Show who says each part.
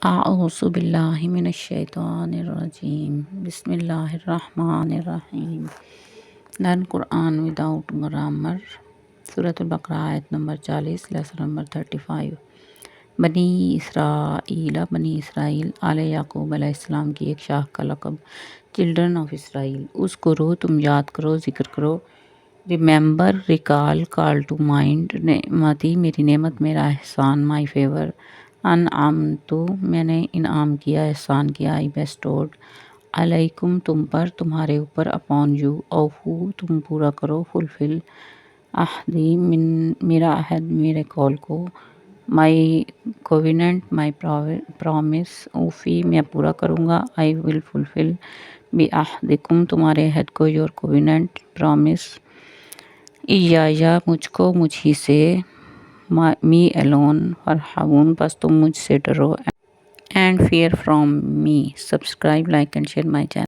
Speaker 1: اعوذ باللہ من الشیطان الرجیم بسم اللہ الرحمن الرحیم لرن قرآن وداؤٹ گرامر سورۃ البقرہ آیت نمبر 40 لیسن نمبر 35 بنی اسرائیل آل یعقوب علیہ السلام کی ایک شاخ کا لقب چلڈرن آف اسرائیل اذکروا تم یاد کرو ذکر کرو remember recall call to mind نعمتی میری نعمت میرا احسان مائی فیور انعمت میں نے انعام کیا احسان کیا آئی بیسٹوڈ علیکم تم پر تمہارے اوپر اپون یو اوفو تم پورا کرو فلفل عہدی میرا عہد میرے قول کو مائی کووننٹ مائی پرومس اوفی میں پورا کروں گا آئی ول فلفل بعہدکم تمہارے عہد کو یور کووننٹ پرومس ایایا مجھ کو مجھ ہی سے می الون فرحبون بس تم مجھ سے ڈرو and fear from me subscribe like and share my channel